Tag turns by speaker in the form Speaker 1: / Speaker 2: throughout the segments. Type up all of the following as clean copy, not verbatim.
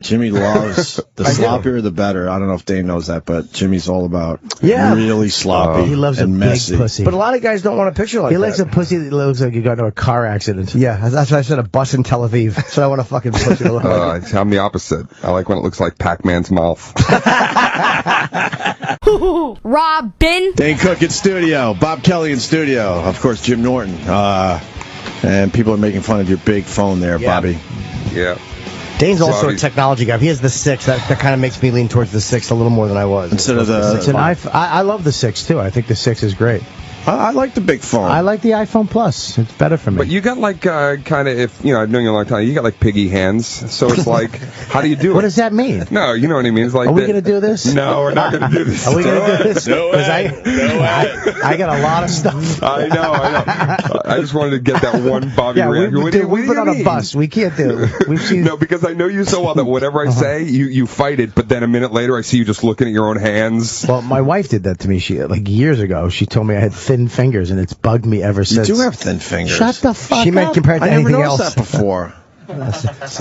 Speaker 1: Jimmy loves the sloppier the better. I don't know if Dane knows that, but Jimmy's all about really sloppy.
Speaker 2: He loves
Speaker 1: and
Speaker 2: a
Speaker 1: messy.
Speaker 2: big pussy.
Speaker 3: But a lot of guys don't want a picture like that.
Speaker 2: He likes a pussy that looks like you got into a car accident.
Speaker 3: Yeah, that's why I said a bus in Tel Aviv. That's what I want a fucking pussy to look like.
Speaker 4: I'm the opposite. I like when it looks like Pac-Man's mouth.
Speaker 5: Robin.
Speaker 1: Dane Cook in studio. Bob Kelly in studio. Of course, Jim Norton. And people are making fun of your big phone there, Bobby.
Speaker 4: Yeah.
Speaker 3: Dane's also a technology guy. He has the 6. That kind of makes me lean towards the 6 a little more than I was.
Speaker 1: Instead of the...
Speaker 2: It's an I love the 6, too. I think the 6 is great.
Speaker 1: I like the big phone.
Speaker 2: I like the iPhone Plus. It's better for me.
Speaker 4: But you got like kind of, if I've known you a long time, you got like piggy hands. So it's like, how do you do it?
Speaker 2: What does that mean?
Speaker 4: No, you know what I mean. It's like,
Speaker 2: are we going to do this?
Speaker 4: No, we're not going to do this.
Speaker 2: Are we going to do this?
Speaker 1: No way.
Speaker 2: I got a lot of stuff.
Speaker 4: I know. I just wanted to get that one Bobby reaction.
Speaker 2: We've been on a bus. We can't do it. We've seen...
Speaker 4: No, because I know you so well that whatever I say, you fight it. But then a minute later, I see you just looking at your own hands.
Speaker 2: Well, my wife did that to me. She years ago. She told me I had thin fingers, and it's bugged me ever since.
Speaker 1: You do have thin fingers.
Speaker 2: Shut the fuck up.
Speaker 3: She meant compared to anything else.
Speaker 1: I never noticed that before.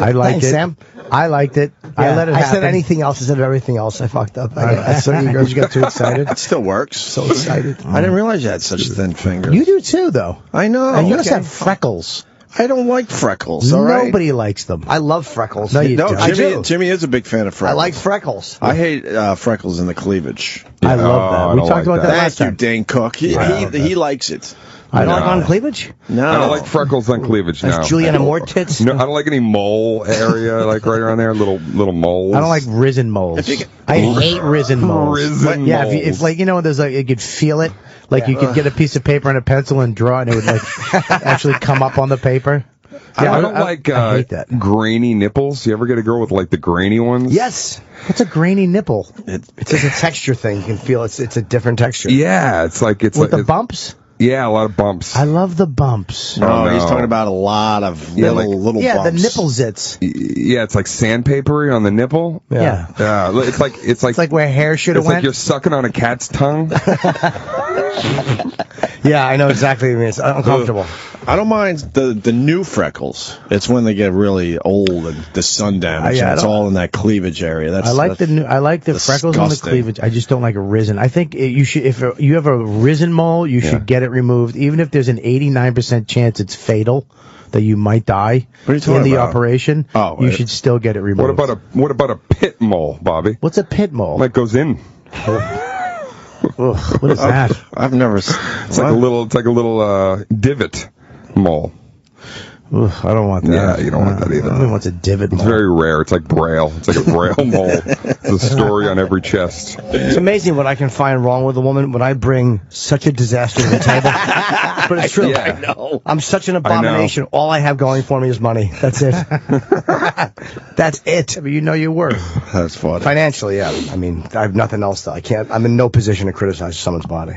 Speaker 2: I liked it.
Speaker 3: Sam.
Speaker 2: I liked it.
Speaker 3: Yeah,
Speaker 2: I let it happen.
Speaker 3: I said anything else instead of everything else. I fucked up.
Speaker 2: So you girls got too excited.
Speaker 1: It still works.
Speaker 2: So excited.
Speaker 1: I didn't realize you had such thin fingers.
Speaker 2: You do too, though.
Speaker 1: I know.
Speaker 2: And you just have freckles.
Speaker 1: I don't like freckles. All right?
Speaker 2: Nobody likes them.
Speaker 3: I love freckles.
Speaker 2: No, you don't.
Speaker 1: Jimmy is a big fan of freckles.
Speaker 3: I like freckles.
Speaker 1: I hate freckles in the cleavage.
Speaker 2: I love that. We talked about that last
Speaker 1: Thank you,
Speaker 2: time.
Speaker 1: Dane Cook. He likes it.
Speaker 3: I don't like on cleavage?
Speaker 1: No.
Speaker 4: I don't like freckles on cleavage, no.
Speaker 3: Juliana Moore tits?
Speaker 4: No, I don't like any mole area, like right around there, little moles.
Speaker 2: I don't like risen moles. I hate risen moles.
Speaker 4: Yeah,
Speaker 2: if like, there's like, you could feel it. Like you could get a piece of paper and a pencil and draw, and it would like actually come up on the paper.
Speaker 4: Yeah, I don't like
Speaker 2: I hate that.
Speaker 4: grainy nipples. You ever get a girl with like the grainy ones?
Speaker 3: Yes.
Speaker 2: What's a grainy nipple?
Speaker 3: It's just a texture thing. You can feel it's a different texture.
Speaker 4: Yeah, it's
Speaker 2: with the bumps?
Speaker 4: Yeah, a lot of bumps.
Speaker 2: I love the bumps.
Speaker 1: No, he's talking about a lot of little bumps.
Speaker 2: Yeah, the nipple zits.
Speaker 4: Yeah, it's like sandpapery on the nipple.
Speaker 2: Yeah.
Speaker 4: It's like
Speaker 2: where hair should have went.
Speaker 4: It's like you're sucking on a cat's tongue.
Speaker 3: Yeah, I know exactly what you mean. It's uncomfortable.
Speaker 1: I don't mind the new freckles. It's when they get really old and the sun damage. And it's all in that cleavage area.
Speaker 2: I like the freckles on the cleavage. I just don't like a risen. I think you should, if you have a risen mole, you should get it removed, even if there's an 89% chance it's fatal that you might die in the operation. You should still get it removed.
Speaker 4: What about a pit mole, Bobby?
Speaker 2: What's a pit mole?
Speaker 4: That goes in.
Speaker 2: What is that?
Speaker 1: I've never.
Speaker 4: It's like a little divot mole.
Speaker 2: I don't want that.
Speaker 4: Yeah, you don't want that either.
Speaker 2: Nobody wants a divot mole.
Speaker 4: It's very rare. It's like braille. It's like a braille mole. There's a story on every chest.
Speaker 3: It's amazing what I can find wrong with a woman when I bring such a disaster to the table. But it's true.
Speaker 4: Yeah.
Speaker 3: I know. I'm such an abomination. All I have going for me is money. That's it. That's it.
Speaker 2: But you know your worth.
Speaker 1: That's funny.
Speaker 3: Financially, yeah. I mean, I have nothing else. I can't. I'm in no position to criticize someone's body.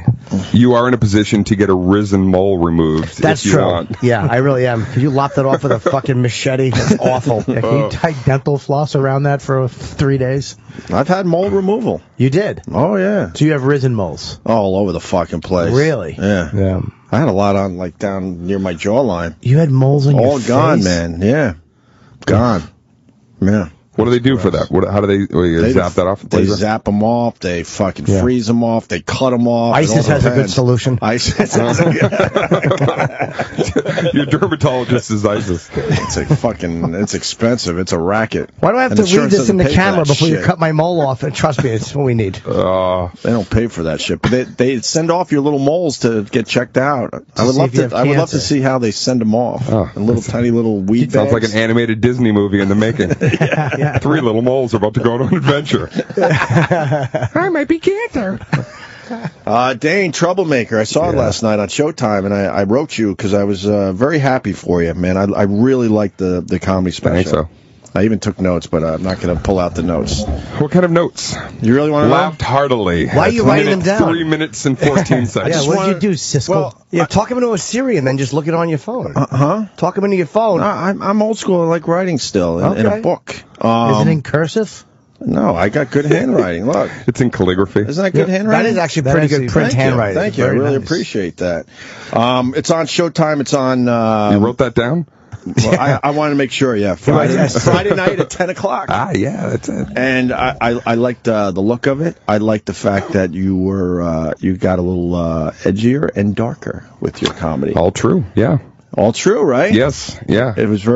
Speaker 4: You are in a position to get a risen mole removed.
Speaker 3: That's
Speaker 4: if you
Speaker 3: true.
Speaker 4: Want.
Speaker 3: Yeah, I really am. Could you lop that off with a fucking machete? That's awful.
Speaker 2: Yeah, can you tie dental floss around that for 3 days?
Speaker 1: I've had mole removal.
Speaker 2: You did?
Speaker 1: Oh, yeah.
Speaker 2: So you have risen moles?
Speaker 1: All over the fucking place.
Speaker 2: Really?
Speaker 1: Yeah. I had a lot on, like, down near my jawline.
Speaker 2: You had moles on your face?
Speaker 1: All gone, man. Yeah. Gone. Yeah.
Speaker 4: What do they do for that? How do they zap that off?
Speaker 1: They zap them off. They fucking freeze them off. They cut them off.
Speaker 3: ISIS has a good solution.
Speaker 1: ISIS.
Speaker 4: Your dermatologist is ISIS.
Speaker 1: It's expensive. It's a racket.
Speaker 3: Why do I have to read this in the camera before you cut my mole off? And trust me, it's what we need.
Speaker 1: They don't pay for that shit. But they send off your little moles to get checked out. I would love to see how they send them off. In little tiny little weed
Speaker 4: Sounds
Speaker 1: bags.
Speaker 4: like an animated Disney movie in the making.
Speaker 1: Yeah.
Speaker 4: 3 little moles are about to go on an adventure. I might be cancer.
Speaker 1: Dane, Troublemaker. I saw it last night on Showtime, and I wrote you because I was very happy for you, man. I really liked the comedy special.
Speaker 4: I think so.
Speaker 1: I even took notes, but I'm not going to pull out the notes.
Speaker 4: What kind of notes?
Speaker 1: You really want to know?
Speaker 4: Laughed heartily.
Speaker 3: Why are you writing them down?
Speaker 4: 3 minutes and 14 seconds.
Speaker 2: Yeah, what did you do, Siskel?
Speaker 3: Well, talk him into a Siri and then just look it on your phone. Talk him into your phone.
Speaker 1: I'm old school. I like writing still in a book.
Speaker 2: Is it in cursive?
Speaker 1: No, I got good handwriting. Look.
Speaker 4: It's in calligraphy.
Speaker 1: Isn't that good handwriting?
Speaker 3: That is actually pretty good print handwriting.
Speaker 1: Thank you. I really appreciate that. It's on Showtime. It's on...
Speaker 4: you wrote that down?
Speaker 1: Well, I wanted to make sure, Friday night at 10 o'clock.
Speaker 4: Yeah, that's it.
Speaker 1: And I liked the look of it. I liked the fact that you got a little edgier and darker with your comedy.
Speaker 4: All true, yeah.
Speaker 1: All true, right?
Speaker 4: Yes, yeah.
Speaker 1: It was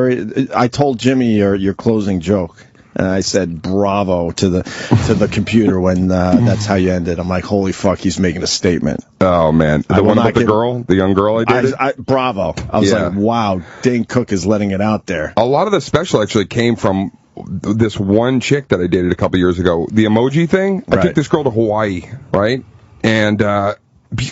Speaker 1: I told Jimmy your closing joke. And I said bravo to the computer when that's how you ended. I'm like, holy fuck, he's making a statement.
Speaker 4: Oh man, the one about the young girl I dated?
Speaker 1: Bravo. I was like, wow, Dane Cook is letting it out there.
Speaker 4: A lot of the special actually came from this one chick that I dated a couple years ago. The emoji thing. I took this girl to Hawaii, right? And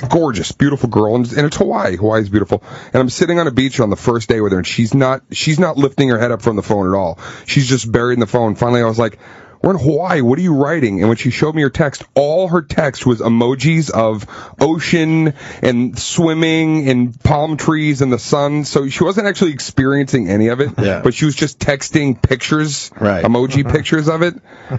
Speaker 4: gorgeous, beautiful girl, and it's Hawaii. Hawaii's beautiful. And I'm sitting on a beach on the first day with her, and she's not lifting her head up from the phone at all. She's just buried in the phone. Finally, I was like, we're in Hawaii. What are you writing? And when she showed me her text, all her text was emojis of ocean and swimming and palm trees and the sun. So she wasn't actually experiencing any of it, but she was just texting pictures, emoji pictures of it.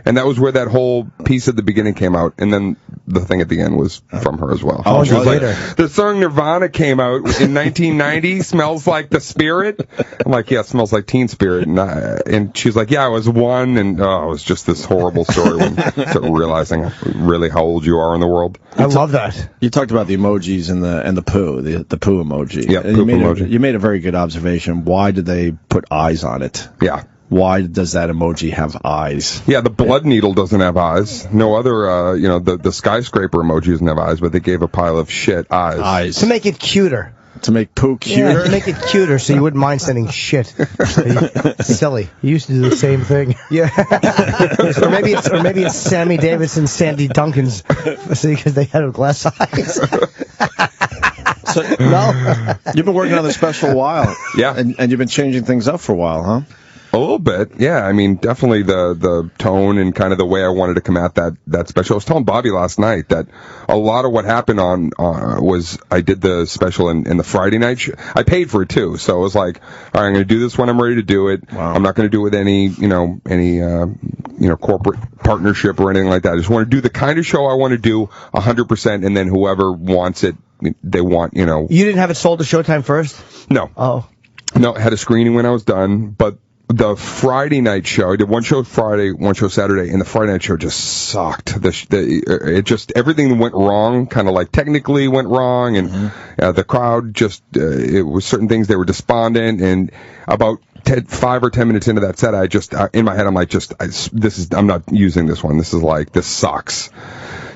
Speaker 4: And that was where that whole piece at the beginning came out. And then the thing at the end was from her as well.
Speaker 3: She was later.
Speaker 4: Like, the song Nirvana came out in 1990, Smells Like the Spirit. I'm like, yeah, it smells like Teen Spirit. And she's like, yeah, I was one. And it was just this horrible story when you start realizing really how old you are in the world.
Speaker 3: I love that.
Speaker 1: You talked about the emojis and the poo, the poo emoji.
Speaker 4: Yeah,
Speaker 1: poop emoji. You made a very good observation. Why did they put eyes on it?
Speaker 4: Yeah.
Speaker 1: Why does that emoji have eyes?
Speaker 4: Yeah, the blood needle doesn't have eyes. No other, the skyscraper emoji doesn't have eyes, but they gave a pile of shit eyes.
Speaker 3: To make it cuter.
Speaker 1: To make poo cuter?
Speaker 3: Yeah, to make it cuter so you wouldn't mind sending shit. Silly.
Speaker 2: You used to do the same thing.
Speaker 3: Yeah. or maybe it's Sammy Davis and Sandy Duncan's because they had glass eyes.
Speaker 1: So, no. You've been working on the special a while.
Speaker 4: Yeah.
Speaker 1: And you've been changing things up for a while, huh?
Speaker 4: A little bit, yeah. I mean, definitely the tone and kind of the way I wanted to come at that special. I was telling Bobby last night that a lot of what happened was I did the special in the Friday night show. I paid for it too, so I was like, all right, I'm going to do this when I'm ready to do it. Wow. I'm not going to do it with any corporate partnership or anything like that. I just want to do the kind of show I want to do 100%, and then whoever wants it, they want,
Speaker 3: You didn't have it sold to Showtime first?
Speaker 4: No.
Speaker 3: Oh.
Speaker 4: No, I had a screening when I was done, but the Friday night show, I did one show Friday, one show Saturday, and the Friday night show just sucked. Everything went wrong, kind of like technically went wrong, and the crowd just, it was certain things, they were despondent, and about 5 or 10 minutes into that set, I just, in my head, I'm like, I'm not using this one. This sucks.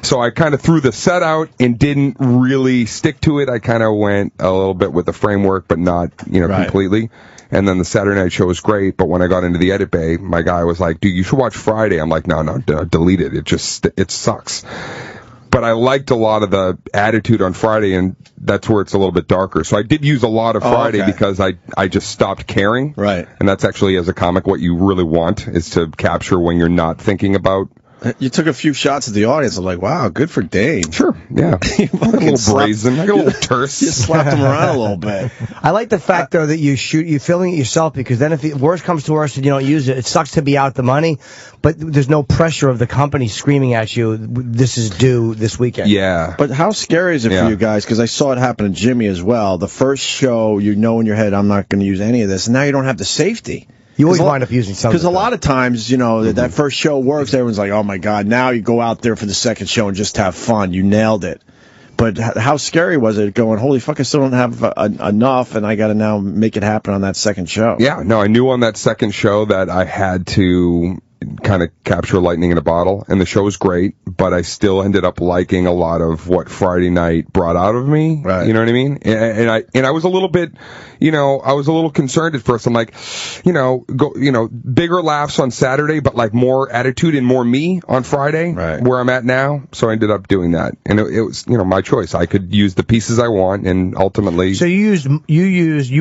Speaker 4: So I kind of threw the set out and didn't really stick to it. I kind of went a little bit with the framework, but not, completely. And then the Saturday night show was great, but when I got into the edit bay, my guy was like, dude, you should watch Friday. I'm like, no, delete it. It sucks. But I liked a lot of the attitude on Friday, and that's where it's a little bit darker. So I did use a lot of Friday because I just stopped caring.
Speaker 1: Right.
Speaker 4: And that's actually, as a comic, what you really want is to capture when you're not thinking about.
Speaker 1: You took a few shots at the audience. I'm like, wow, good for Dane.
Speaker 4: Sure, yeah. I got a little brazen. I got a little terse.
Speaker 1: You slapped him around a little bit.
Speaker 3: I like the fact, though, that you're filming it yourself, because then if the worst comes to worst and you don't use it, it sucks to be out the money, but there's no pressure of the company screaming at you, this is due this weekend.
Speaker 4: Yeah.
Speaker 1: But how scary is it for you guys? Because I saw it happen to Jimmy as well. The first show, in your head, I'm not going to use any of this. And now you don't have the safety.
Speaker 3: You always wind up using something.
Speaker 1: Because a lot of times, that first show works. Everyone's like, oh, my God. Now you go out there for the second show and just have fun. You nailed it. But how scary was it going, holy fuck, I still don't have enough, and I got to now make it happen on that second show?
Speaker 4: Yeah, no, I knew on that second show that I had to kind of capture lightning in a bottle, and the show was great, but I still ended up liking a lot of what Friday night brought out of me.
Speaker 1: Right.
Speaker 4: You know what I mean? And I was a little bit, I was a little concerned at first. I'm like, bigger laughs on Saturday, but like more attitude and more me on Friday, where I'm at now. So I ended up doing that, and it was, my choice. I could use the pieces I want, and ultimately.
Speaker 2: So you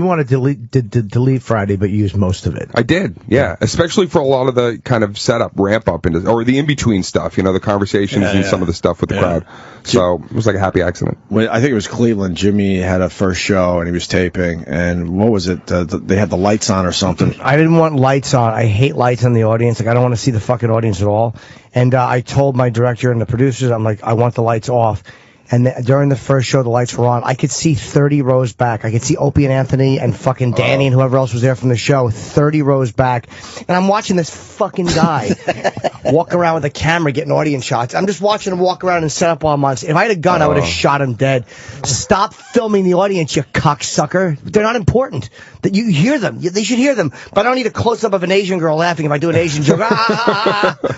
Speaker 2: wanted to delete Friday, but you used most of it.
Speaker 4: I did, yeah, especially for a lot of the kind of setup, ramp up, or the in between stuff, the conversations and some of the stuff with the crowd. So it was like a happy accident.
Speaker 1: I think it was Cleveland. Jimmy had a first show and he was taping, and what was it? They had the lights on or something.
Speaker 3: I didn't want lights on. I hate lights on the audience. Like, I don't want to see the fucking audience at all. And I told my director and the producers, I'm like, I want the lights off. And during the first show, the lights were on. I could see 30 rows back. I could see Opie and Anthony and fucking Danny and whoever else was there from the show, 30 rows back. And I'm watching this fucking guy walk around with a camera getting audience shots. I'm just watching him walk around and set up all months. If I had a gun, I would have shot him dead. Stop filming the audience, you cocksucker. They're not important. That you hear them. They should hear them. But I don't need a close-up of an Asian girl laughing if I do an Asian joke.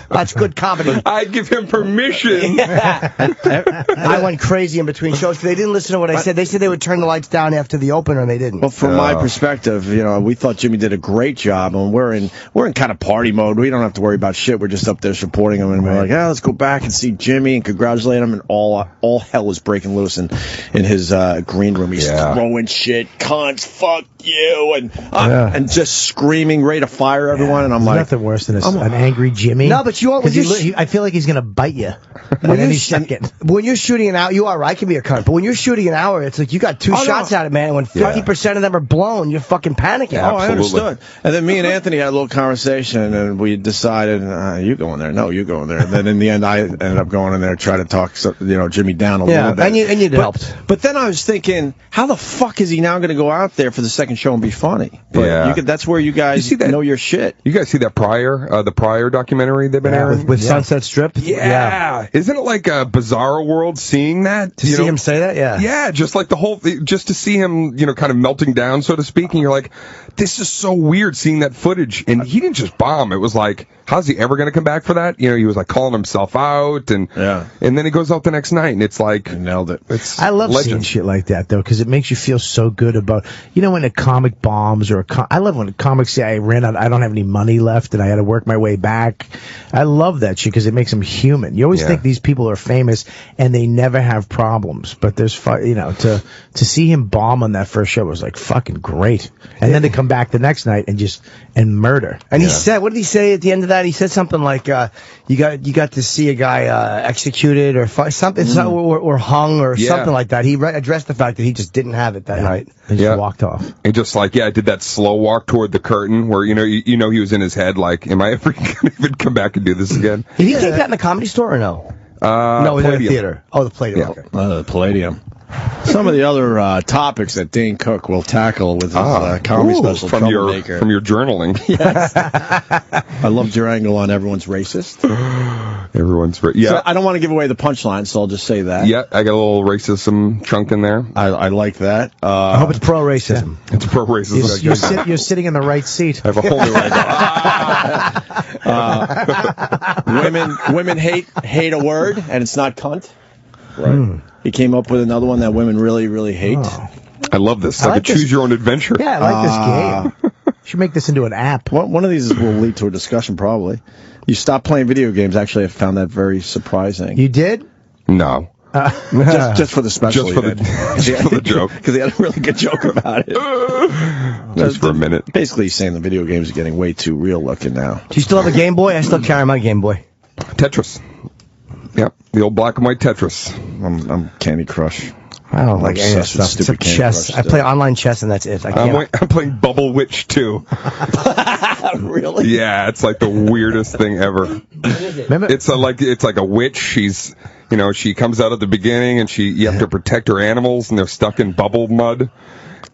Speaker 3: That's good comedy.
Speaker 4: I give him permission.
Speaker 3: I went crazy in between shows because they didn't listen to what I said. They said they would turn the lights down after the opener, and they didn't.
Speaker 1: Well, from my perspective, we thought Jimmy did a great job, and we're in kind of party mode. We don't have to worry about shit. We're just up there supporting him, and we're like, let's go back and see Jimmy and congratulate him. And all hell was breaking loose in his green room. He's throwing shit, cunts, fuck you, and just screaming, ready to fire everyone. And I'm like,
Speaker 2: nothing worse than an angry Jimmy.
Speaker 3: No, but
Speaker 2: I feel like he's gonna bite you.
Speaker 3: When you're shooting an hour, you are right. I can be a cunt, but when you're shooting an hour, it's like you got two shots at it, man. When 50% of them are blown, you're fucking panicking.
Speaker 1: Oh, I understood. And then me and Anthony had a little conversation, and we decided, you go in there. No, you go in there. And then in the end, I ended up going in there, trying to talk, Jimmy down a little bit.
Speaker 3: And you helped.
Speaker 1: But then I was thinking, how the fuck is he now going to go out there for the second show and be funny? But that's where you guys know your shit.
Speaker 4: You guys see that the Pryor documentary they've been airing
Speaker 3: with Sunset Strip?
Speaker 4: Yeah. Isn't it like a bizarre world seeing that?
Speaker 3: To see him say that?
Speaker 4: Yeah, just like just to see him, kind of melting down, so to speak, and you're like, this is so weird seeing that footage. And he didn't just bomb. It was like, how's he ever going to come back for that? He was like calling himself out, and then he goes out the next night, and it's like,
Speaker 1: he nailed it.
Speaker 2: I love seeing shit like that, though, because it makes you feel so good about, when a comic bombs, I love when comics say, I ran out, I don't have any money left, and I had to work my way back. I love that shit because it makes them human. You always think these people are famous, and they never have problems, but there's, to see him bomb on that first show was like fucking great. And then to come back the next night and murder.
Speaker 3: And he said, what did he say at the end of that? He said something like, you got to see a guy executed or something, or hung or something like that. He addressed the fact that he just didn't have it that night.
Speaker 2: He just walked off.
Speaker 4: He just did that slow walk toward the curtain where he was in his head like, am I ever going to even come back and do this again?
Speaker 3: Did he take that in the Comedy Store or no? No, it was in the theater. Oh, the Palladium.
Speaker 4: Yeah.
Speaker 3: Okay.
Speaker 1: The Palladium. Some of the other topics that Dane Cook will tackle with his comedy special,
Speaker 4: from your journaling.
Speaker 1: Yes. I loved your angle on everyone's racist.
Speaker 4: Everyone's
Speaker 1: So I don't want to give away the punchline, so I'll just say that.
Speaker 4: Yeah, I got a little racism chunked in there.
Speaker 1: I like that.
Speaker 3: I hope it's pro-racism.
Speaker 4: Yeah. It's pro-racism.
Speaker 2: You're sitting in the right seat.
Speaker 4: I have a whole new angle.
Speaker 1: Women hate a word, and it's not cunt. Right. He came up with another one that women really, really hate.
Speaker 2: Oh.
Speaker 4: I love this. It's like a choose-your-own-adventure.
Speaker 2: Yeah, I like this game. Should make this into an app.
Speaker 1: One of these will lead to a discussion, probably. You stopped playing video games. Actually, I found that very surprising.
Speaker 2: You did?
Speaker 4: No.
Speaker 1: Just for the special.
Speaker 4: Just for the joke.
Speaker 1: Because he had a really good joke about it.
Speaker 4: Just for a minute.
Speaker 1: Basically, he's saying the video games are getting way too real looking now.
Speaker 3: Do you still have a Game Boy? I still carry my Game Boy.
Speaker 4: Tetris. Yep, the old black and white Tetris.
Speaker 1: I'm Candy Crush.
Speaker 3: I don't like any of that stuff except chess. I play online chess, and that's it.
Speaker 4: I'm playing Bubble Witch 2.
Speaker 1: Really?
Speaker 4: Yeah, it's like the weirdest thing ever.
Speaker 3: What is it?
Speaker 4: It's like a witch. She's, she comes out at the beginning, and you have to protect her animals, and they're stuck in bubble mud.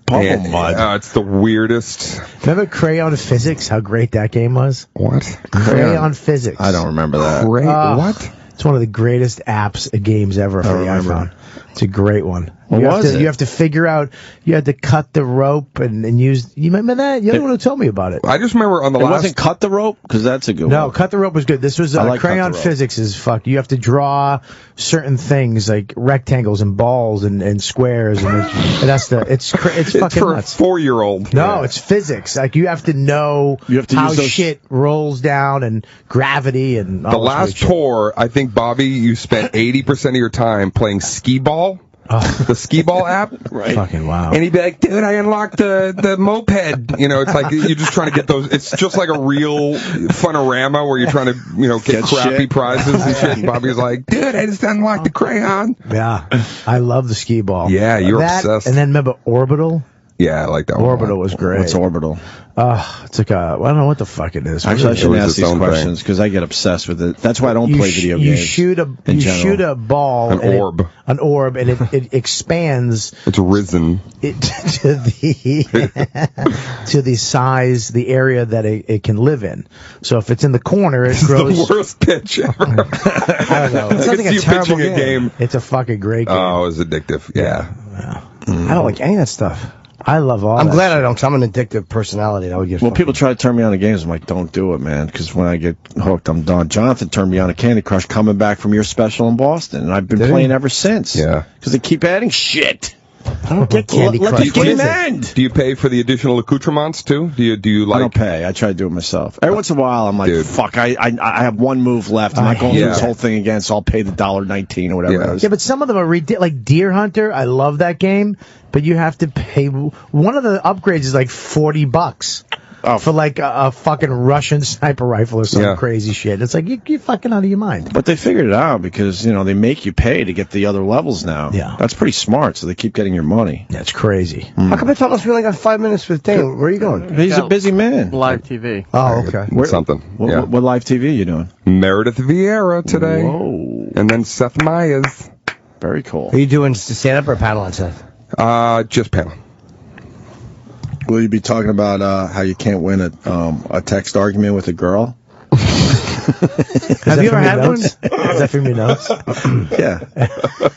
Speaker 1: Mud.
Speaker 4: It's the weirdest.
Speaker 2: Remember Crayon Physics? How great that game was?
Speaker 4: What?
Speaker 2: Crayon Physics.
Speaker 1: I don't remember that.
Speaker 4: What?
Speaker 2: It's one of the greatest games ever for the iPhone. It's a great one. You have to figure out, you had to cut the rope and use, you remember that? You're the one who told me about it.
Speaker 4: I just remember on the last...
Speaker 1: It wasn't Cut the Rope? Because that's a good one.
Speaker 2: No, Cut the Rope was good. This was Crayon Physics is fuck. You have to draw certain things like rectangles and balls and squares it's fucking
Speaker 4: for
Speaker 2: nuts.
Speaker 4: A 4-year-old.
Speaker 2: No, it's physics. Like you have to know how shit rolls down and gravity and all
Speaker 4: the last tour, I think, Bobby, you spent 80% of your time playing skee ball. The skee ball app,
Speaker 1: right?
Speaker 2: Fucking wow!
Speaker 4: And he'd be like, "Dude, I unlocked the moped." It's like you're just trying to get those. It's just like a real funorama where you're trying to, get crappy
Speaker 1: shit.
Speaker 4: prizes and shit. And Bobby's like, "Dude, I just unlocked the crayon."
Speaker 2: Yeah, I love the skee ball.
Speaker 4: Yeah, you're obsessed.
Speaker 2: And then remember Orbital?
Speaker 4: Yeah, I like that one.
Speaker 2: Orbital was great.
Speaker 1: What's Orbital?
Speaker 2: It's like I don't know what the fuck it is.
Speaker 1: Actually, I shouldn't ask these
Speaker 4: own
Speaker 1: questions because I get obsessed with it. That's why I don't play video games.
Speaker 2: You shoot a ball,
Speaker 4: an orb,
Speaker 2: and it expands.
Speaker 4: It's risen
Speaker 2: to the size, the area that it can live in. So if it's in the corner, it grows.
Speaker 4: It's the worst pitch ever.
Speaker 2: I don't know.
Speaker 3: It's like a terrible game.
Speaker 2: It's a fucking great game.
Speaker 4: Oh, it's addictive. Yeah.
Speaker 3: I don't like any of that stuff.
Speaker 2: I love all.
Speaker 3: I'm
Speaker 2: that
Speaker 3: glad
Speaker 2: shit.
Speaker 3: I don't, because I'm an addictive personality. That would get.
Speaker 1: Well, people try to turn me on to games. I'm like, don't do it, man, because when I get hooked, I'm done. Jonathan turned me on to Candy Crush coming back from your special in Boston, and I've been playing ever since.
Speaker 4: Yeah.
Speaker 1: Because they keep adding shit.
Speaker 3: I don't get Candy Crush.
Speaker 1: Let the game end.
Speaker 4: Do you pay for the additional accoutrements too? Do you like?
Speaker 1: I don't pay. I try to do it myself. Every once in a while, I'm like,
Speaker 4: Dude.
Speaker 1: fuck, I have one move left. I'm not going through this whole thing again, so I'll pay the $1.19 or whatever it is.
Speaker 2: Yeah, but some of them are ridiculous. Like Deer Hunter, I love that game, but you have to pay. One of the upgrades is like $40 for like a fucking Russian sniper rifle or some crazy shit. It's like you're fucking out of your mind.
Speaker 1: But they figured it out because they make you pay to get the other levels now.
Speaker 2: Yeah,
Speaker 1: that's pretty smart. So they keep getting your money.
Speaker 2: That's crazy.
Speaker 3: How come it's almost really got 5 minutes with Dane? Where are you going?
Speaker 1: He's a busy man.
Speaker 6: Live TV.
Speaker 3: Oh, okay.
Speaker 4: Something.
Speaker 1: What live TV are you doing?
Speaker 4: Meredith Vieira today.
Speaker 1: Whoa.
Speaker 4: And then Seth Meyers.
Speaker 1: Very cool.
Speaker 3: Are you doing stand-up or panel on Seth?
Speaker 4: Just panel.
Speaker 1: Will you be talking about how you can't win a text argument with a girl?
Speaker 2: Have you ever had one? Is that from your notes?
Speaker 1: Yeah.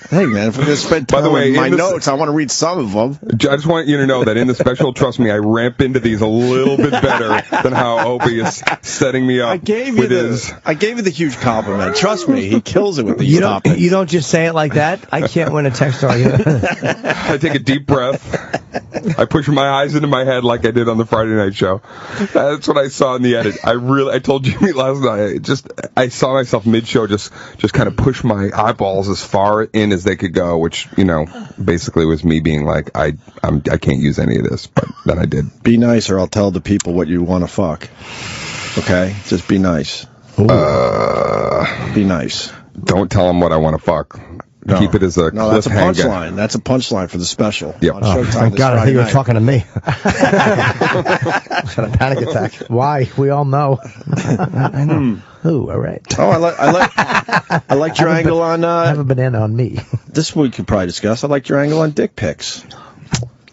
Speaker 1: Hey, man, if we're going to spend time on my notes, I want to read some of them.
Speaker 4: I just want you to know that in the special, trust me, I ramp into these a little bit better than how Opie is setting me up.
Speaker 1: I gave you the huge compliment. Trust me, he kills it with these topics.
Speaker 3: You don't just say it like that. I can't win a text argument.
Speaker 4: I take a deep breath. I push my eyes into my head like I did on the Friday night show. That's what I saw in the edit. I told Jimmy last night, I saw myself mid-show just kind of push my eyeballs as far in as they could go, which, basically was me being like, I can't use any of this, but then I did.
Speaker 1: Be nice or I'll tell the people what you want to fuck. Okay? Just be nice. Be nice.
Speaker 4: Don't tell them what I want to fuck. No. Keep it as a
Speaker 1: that's a punchline. That's a punchline for the special.
Speaker 4: Yep.
Speaker 3: Thank God, I think you were talking to me. Had a panic attack.
Speaker 2: Why? We all know.
Speaker 3: I know.
Speaker 2: Ooh, all right.
Speaker 1: Oh, I like your angle on.
Speaker 2: Have a banana on me.
Speaker 1: This we could probably discuss. I like your angle on dick pics.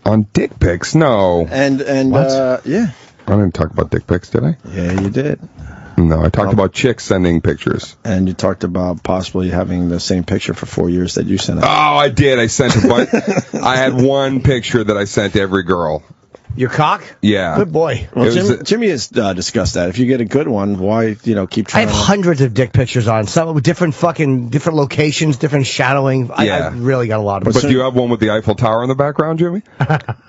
Speaker 4: On dick pics? No.
Speaker 1: And yeah.
Speaker 4: I didn't talk about dick pics, did I?
Speaker 1: Yeah, you did.
Speaker 4: No, I talked about chicks sending pictures.
Speaker 1: And you talked about possibly having the same picture for 4 years that you sent out.
Speaker 4: Oh, I did. I sent a bunch. I had one picture that I sent to every girl.
Speaker 3: Your cock?
Speaker 4: Yeah.
Speaker 3: Good boy.
Speaker 1: Well, Jimmy has discussed that. If you get a good one, why keep trying?
Speaker 3: I have hundreds of dick pictures on some with different locations, different shadowing. I really got a lot of them.
Speaker 4: But do you have one with the Eiffel Tower in the background, Jimmy?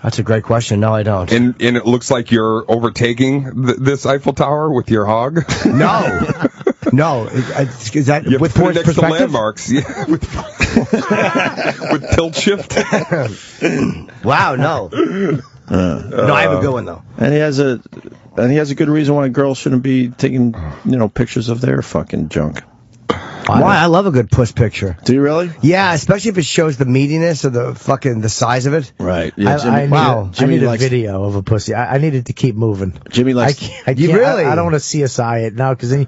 Speaker 3: That's a great question. No, I don't.
Speaker 4: And it looks like you're overtaking this Eiffel Tower with your hog?
Speaker 3: No. No. Is that
Speaker 4: you
Speaker 3: with
Speaker 4: put it next
Speaker 3: perspective?
Speaker 4: to landmarks? Yeah. With tilt shift?
Speaker 3: Wow, no. No, I have a good one though.
Speaker 1: And he has a good reason why girls shouldn't be taking pictures of their fucking junk.
Speaker 3: Why? I love a good puss picture.
Speaker 1: Do you really?
Speaker 3: Yeah, especially if it shows the meatiness or the size of it.
Speaker 1: Right. Yeah,
Speaker 2: I need a video of a pussy. I needed to keep moving.
Speaker 1: Jimmy likes.
Speaker 3: I don't
Speaker 2: want to CSI it now because then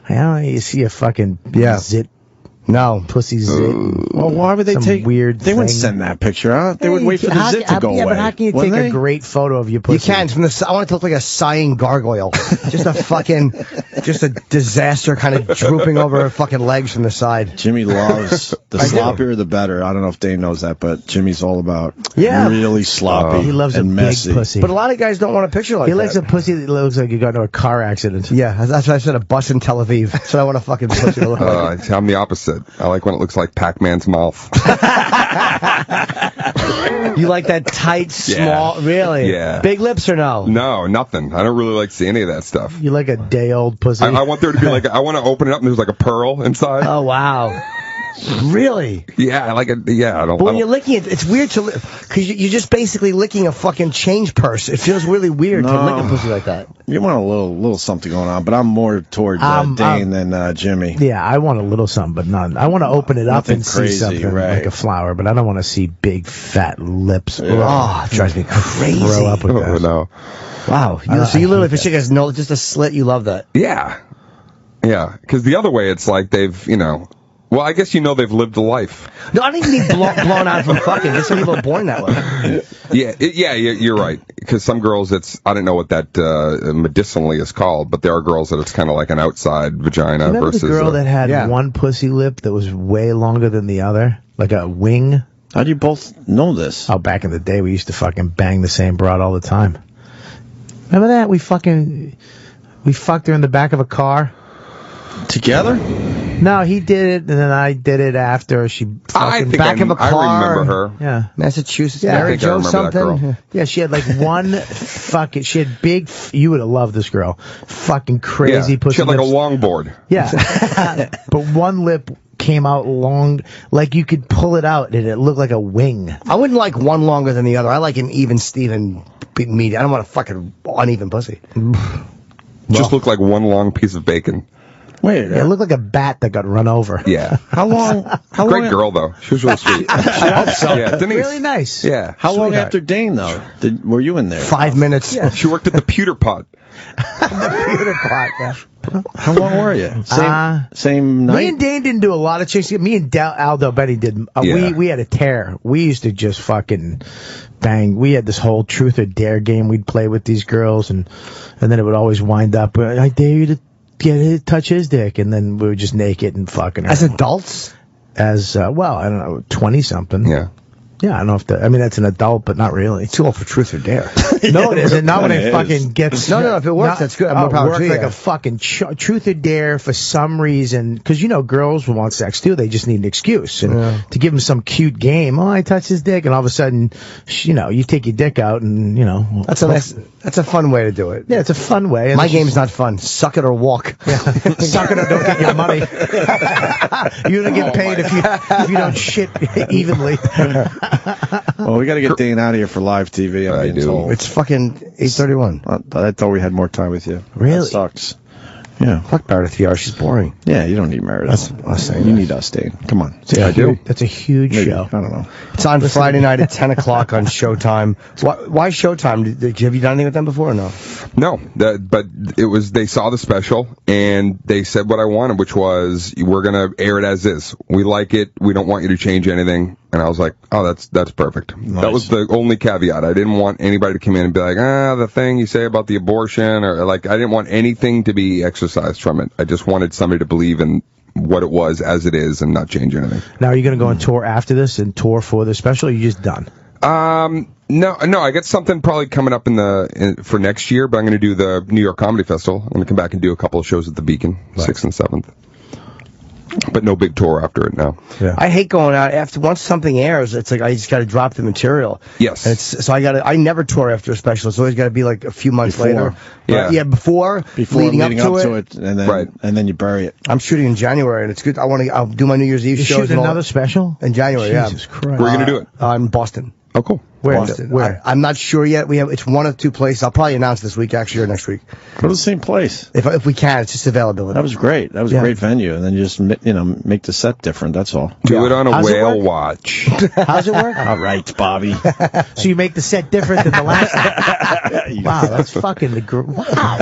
Speaker 2: I don't know, you see a fucking zit.
Speaker 3: No.
Speaker 2: Pussy zit.
Speaker 1: Well, why would they take
Speaker 2: weird
Speaker 1: They wouldn't send that picture out. They would wait for the zit to go away.
Speaker 2: Yeah, but how can you take a great photo of your pussy?
Speaker 3: You can. I want it to look like a sighing gargoyle. Just a disaster kind of drooping over her fucking legs from the side.
Speaker 1: Jimmy loves the sloppier the better. I don't know if Dane knows that, but Jimmy's all about really sloppy.
Speaker 2: He loves
Speaker 1: and
Speaker 2: a
Speaker 1: messy.
Speaker 2: big pussy.
Speaker 3: But a lot of guys don't want a picture like that.
Speaker 2: He likes a pussy that looks like you got into a car accident.
Speaker 3: Yeah, that's why I said a bus in Tel Aviv. That's what I want a fucking pussy to look like.
Speaker 4: I'm the opposite. I like when it looks like Pac-Man's mouth.
Speaker 3: You like that tight, small, really?
Speaker 4: Yeah.
Speaker 3: Big lips or no?
Speaker 4: No, nothing. I don't really like to see any of that stuff.
Speaker 2: You like a day-old pussy?
Speaker 4: I want there to be I want to open it up and there's like a pearl inside.
Speaker 3: Oh, wow. Really?
Speaker 4: Yeah, I like it. Yeah, I don't.
Speaker 3: But when you're licking it, it's weird to because you're just basically licking a fucking change purse. It feels really weird to lick a pussy like that.
Speaker 1: You want a little something going on, but I'm more toward Dane than Jimmy.
Speaker 2: Yeah, I want a little something, but none. I want to open it up and
Speaker 1: crazy,
Speaker 2: see something like a flower, but I don't want to see big fat lips.
Speaker 1: Yeah.
Speaker 3: Oh, it drives me crazy.
Speaker 2: Throw up with that.
Speaker 4: No.
Speaker 3: Wow. So you literally, if a chick has just a slit, you love that.
Speaker 4: Yeah. Yeah, because the other way, it's like they've, well, I guess they've lived a life.
Speaker 3: No, I don't even need blown out from fucking. Just some people are born that way.
Speaker 4: Yeah, you're right. Because some girls, I don't know what that medicinally is called, but there are girls that it's kind of like an outside vagina versus
Speaker 2: the girl that had one pussy lip that was way longer than the other, like a wing.
Speaker 1: How do you both know this?
Speaker 2: Oh, back in the day, we used to fucking bang the same broad all the time. Remember that? We fucked her in the back of a car.
Speaker 1: Together?
Speaker 2: No, he did it, and then I did it after. She fucking
Speaker 3: back of a car.
Speaker 4: I remember her.
Speaker 2: Yeah.
Speaker 3: Massachusetts.
Speaker 2: Yeah,
Speaker 3: Mary Jo something.
Speaker 2: Yeah, she had like one fucking. She had big. You would have loved this girl. Fucking crazy pussy.
Speaker 4: She had like
Speaker 2: lips.
Speaker 4: a longboard.
Speaker 2: Yeah. But one lip came out long, like you could pull it out, and it looked like a wing.
Speaker 3: I wouldn't like one longer than the other. I like an even Steven medium. I don't want a fucking uneven pussy.
Speaker 4: Just looked like one long piece of bacon.
Speaker 1: Wait,
Speaker 2: it looked like a bat that got run over.
Speaker 4: Yeah.
Speaker 1: How long?
Speaker 4: Great girl though. She was really sweet.
Speaker 3: I hope so.
Speaker 4: Yeah, Denise.
Speaker 2: Really nice.
Speaker 4: Yeah.
Speaker 1: How long after Dane though? Were you in there?
Speaker 3: 5 minutes.
Speaker 2: Yeah.
Speaker 4: She worked at the pewter pot.
Speaker 2: Pewter pot. Yeah.
Speaker 1: How long were you? Same night?
Speaker 2: Me and Dane didn't do a lot of chicks. Me and Aldo Benny did. We had a tear. We used to just fucking bang. We had this whole truth or dare game we'd play with these girls, and then it would always wind up, I dare you to touch his dick, and then we were just naked and fucking her.
Speaker 3: As adults?
Speaker 2: As, I don't know, 20-something.
Speaker 4: Yeah.
Speaker 2: Yeah, I don't know if that's an adult, but not really.
Speaker 3: It's too old for truth or dare.
Speaker 2: No, it isn't. Not when it fucking gets...
Speaker 3: No, if it works, that's good. I'm
Speaker 2: work like a fucking truth or dare for some reason. Because, girls want sex, too. They just need an excuse. And to give them some cute game, I touched his dick, and all of a sudden, you take your dick out, and,
Speaker 3: That's a fun way to do it.
Speaker 2: Yeah, it's a fun way. And
Speaker 3: my game's not fun. Suck it or walk.
Speaker 2: Yeah. Suck it or don't get your money. You're going to get paid if you don't shit evenly.
Speaker 1: Well, we got to get Dane out of here for live TV. I'm being told.
Speaker 3: It's fucking 8:31.
Speaker 1: I thought we had more time with you.
Speaker 2: Really?
Speaker 1: That sucks. Yeah.
Speaker 3: Fuck Meredith VR. She's boring.
Speaker 1: Yeah, you don't need Meredith.
Speaker 3: That's us saying.
Speaker 1: You need us, Dane. Come on.
Speaker 2: I do. That's a huge show.
Speaker 1: I don't know.
Speaker 3: It's on Friday night at 10 o'clock on Showtime. Why Showtime? Have you done anything with them before or no?
Speaker 4: No, but it was, they saw the special and they said what I wanted, which was, we're going to air it as is. We like it. We don't want you to change anything. And I was like, oh, that's perfect. Nice. That was the only caveat. I didn't want anybody to come in and be like, the thing you say about the abortion, or like, I didn't want anything to be exercised from it. I just wanted somebody to believe in what it was as it is and not change anything.
Speaker 2: Now, are you going to go on tour after this and tour for the special, or are you just done?
Speaker 4: No, I got something probably coming up for next year, but I'm going to do the New York Comedy Festival. I'm going to come back and do a couple of shows at the Beacon, 6th and 7th. But no big tour after it now.
Speaker 3: Yeah. I hate going out once something airs. It's like I just got to drop the material.
Speaker 4: Yes.
Speaker 3: And I never tour after a special. It's always got to be like a few months later.
Speaker 4: Yeah.
Speaker 3: Before leading up to it,
Speaker 1: and then you bury it.
Speaker 3: I'm shooting in January, and it's good. I'll do my New Year's Eve shows.
Speaker 2: Shooting another special
Speaker 3: in January.
Speaker 2: Jesus Christ.
Speaker 4: Where are you going to do it?
Speaker 3: In Boston.
Speaker 4: Oh, cool.
Speaker 3: Boston. Where? I'm not sure yet. It's one of two places. I'll probably announce this week, actually, or next week.
Speaker 1: Go to the same place.
Speaker 3: If we can, it's just availability.
Speaker 1: That was great. That was a great venue. And then you just, make the set different. That's all.
Speaker 4: Do it on a whale watch.
Speaker 2: How's it work?
Speaker 1: All right, Bobby.
Speaker 2: So you make the set different than the last time. Wow, that's fucking wow.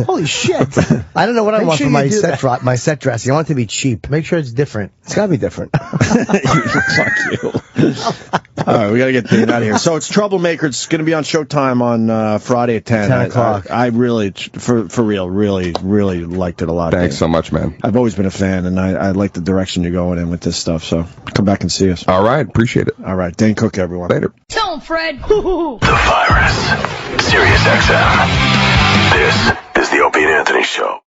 Speaker 2: Holy shit.
Speaker 3: I don't know what I want for my set dressing. I want it to be cheap.
Speaker 2: Make sure it's different.
Speaker 3: It's got to be different.
Speaker 1: Fuck you. All right, we got to get Dane out of here. So it's Troublemaker. It's going to be on Showtime on Friday at 10
Speaker 3: o'clock.
Speaker 1: I really, for real, really, really liked it a lot.
Speaker 4: Thanks so much, man.
Speaker 1: I've always been a fan, and I like the direction you're going in with this stuff. So come back and see us.
Speaker 4: All right, appreciate it.
Speaker 1: All right, Dane Cook, everyone.
Speaker 4: Later.
Speaker 5: Tell him, Fred.
Speaker 6: The Virus. Sirius XM. This is the Opie and Anthony Show.